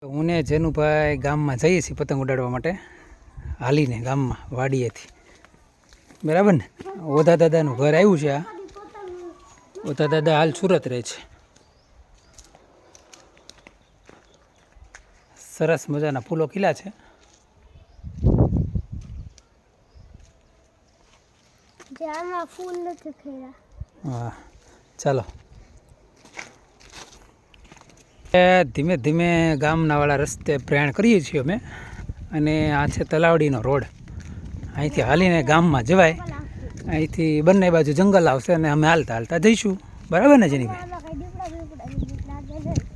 હું ને જેનુભાઈ ગામમાં જઈએ છીએ પતંગ ઉડાડવા માટે હાલીને ગામમાં વાડીએથી બરાબર ને. ઓધા દાદાનું ઘર આવ્યું છે. આ ઓધા દાદા હાલ સુરત રહે છે. સરસ મજાના ફૂલો ખીલા છે. હા ચાલો ધીમે ધીમે ગામના વાળા રસ્તે પ્રયાણ કરીએ છીએ અમે. અને આ છે તલાવડીનો રોડ. અહીંથી હાલીને ગામમાં જવાય. અહીંથી બંને બાજુ જંગલ આવશે અને અમે હાલતા હાલતા જઈશું. બરાબર ને જેનીભાઈ?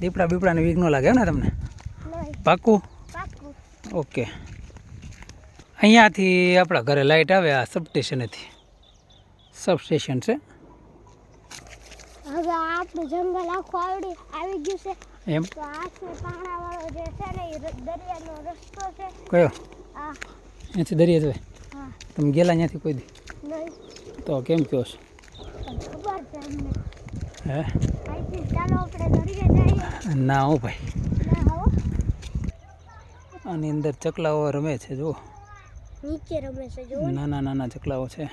દીપડા બીપડાને વીક ન લાગે ને તમને? પાક્કું? ઓકે. અહીંયાથી આપણા ઘરે લાઇટ આવે આ સબસ્ટેશનેથી. સબસ્ટેશન છે. હવે આપણું જંગલ આખું આવી ગયું છે એમ. તો આ છે પાણાવાળો જે છે ને એ દરિયાનો રસ્તો છે. કયો? આ અહીંયાથી દરિયા જવાય? હા. તમે ગયેલા અહીંયાથી કોઈ દી? નહીં. તો કેમ કહો છો? ખબર છે અમને. હે? અહીંથી ચાલો આપણે દરિયા જઈએ. ના હો ભાઈ. ના હો. આની અંદર ચકલાઓ રમે છે જુઓ. નીચે રમે છે જો. નાના નાના चकलाओं છે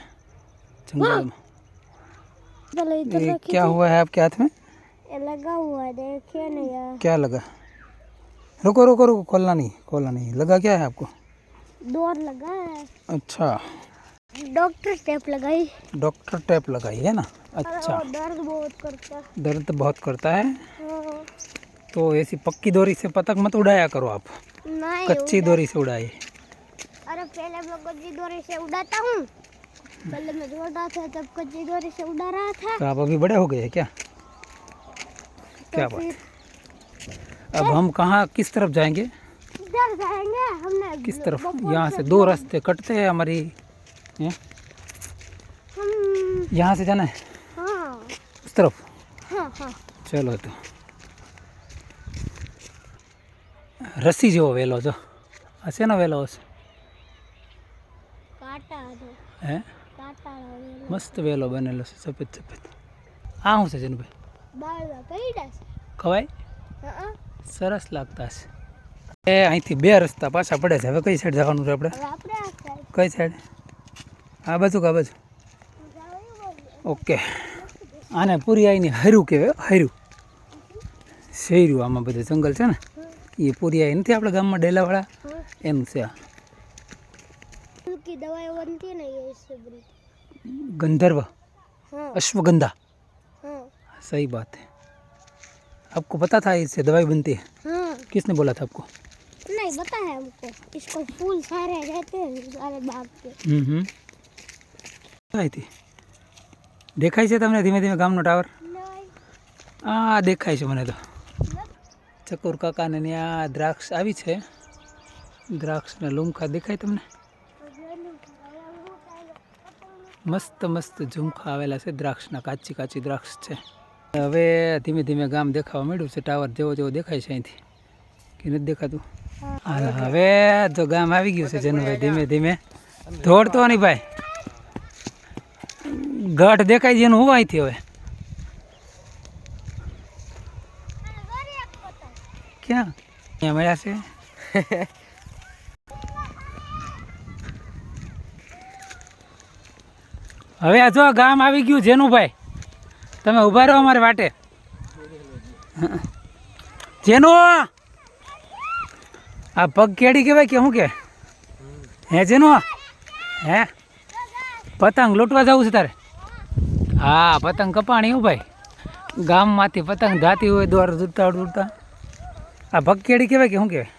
जंगल में. चलो इधर ये रखिए। क्या हुआ है आपके हाथ में? ये लगा हुआ है देखिए ना यार। क्या लगा? रुको रुको रुको, खोलना नहीं. लगा क्या है आपको? डोर लगा है। अच्छा, डॉक्टर टेप लगाई। डॉक्टर टेप लगाई है ना? अच्छा. और दर्द बहुत करता है। दर्द बहुत करता है हाँ। तो ऐसी पक्की डोरी से पतंग मत उड़ाया करो आप. नहीं कच्ची डोरी से उड़ाइए. अरे पहले मैं कच्ची डोरी से उड़ाता हूँ। पहले मैं छोटा था तब कच्ची डोरी से उड़ा रहा था। तो आप अभी बड़े हो गए हैं क्या? क्या तो बात फिर है. अब हम कहाँ किस तरफ जाएंगे? इधर जाएंगे हमने। किस तरफ? बपोर यहाँ से से दो रास्ते कटते हैं हमारी. हम यहाँ से जाना है हाँ उस तरफ. हाँ हाँ। चलो तो रस्सी જેવો વેલો જો આ શેનો વેલો હશે? काटा दो હે काटा वाला મસ્ત વેલો બનેલો છે સફેદ સફેદ. આ શું છે જેનભાઈ? बाल कईड़ा से। ખવાય? हाँ। સરસ લાગતા છે. એ અહીંથી બે રસ્તા પાછા પડે છે. હવે કઈ સાઈડ જવાનું છે આપણે? अब आपने आ साइड કઈ સાઈડ? આ બાજુ કા બાજુ? ઓકે. આને પૂરી આવીને હર્યું કહેવાય. હર્યું શેર્યું. આમાં બધું જંગલ છે ને એ પૂરી આવી નથી આપણા ગામમાં ડેલાવાળા हाँ। એનું છે આ. की दवाई बनती है ना ये इससे बनती। गंधर्व हाँ अश्वगंधा. हाँ सही बात है. आपको पता था इससे दवाई बनती है? हाँ। किसने बोला था आपको? नहीं पता है हमको। इसको फूल सारे रहते हैं सारे बाग के। आई थी. દેખાય છે તમને ધીમે ધીમે ગામનો ટાવર? नहीं આ દેખાય છે મને તો. ચકોર કાકાને ત્યાં દ્રાક્ષ આવી છે. દ્રાક્ષના લુમખા દેખાય તમને? મસ્ત મસ્ત ઝુમખા આવેલા છે દ્રાક્ષના. કાચી કાચી દ્રાક્ષ છે. હવે ધીમે ધીમે ગામ દેખાવા માંડ્યું છે. ટાવર જેવો જેવો દેખાય છે અહીંથી. કે નથી દેખાતું? હવે તો ગામ આવી ગયું છે જેનુભાઈ. ધીમે ધીમે દોડતો નહીં ભાઈ. ગઢ દેખાય છે એનું હું અહીંથી હવે ક્યાં અહીંયા મળ્યા છે. હવે આ જો ગામ આવી ગયું જેનુભાઈ. તમે ઊભા રહો અમારી વાટે. જેનું આ પગ કેડી કહેવાય કે શું કે? હે જેનું હે પતંગ લૂંટવા જવું છે તારે? હા પતંગ કપાણી હું ભાઈ. ગામમાંથી પતંગ જાતી હોય દોર દૂરતા દૂરતા. આ પગ કેડી કહેવાય કે શું કહેવાય?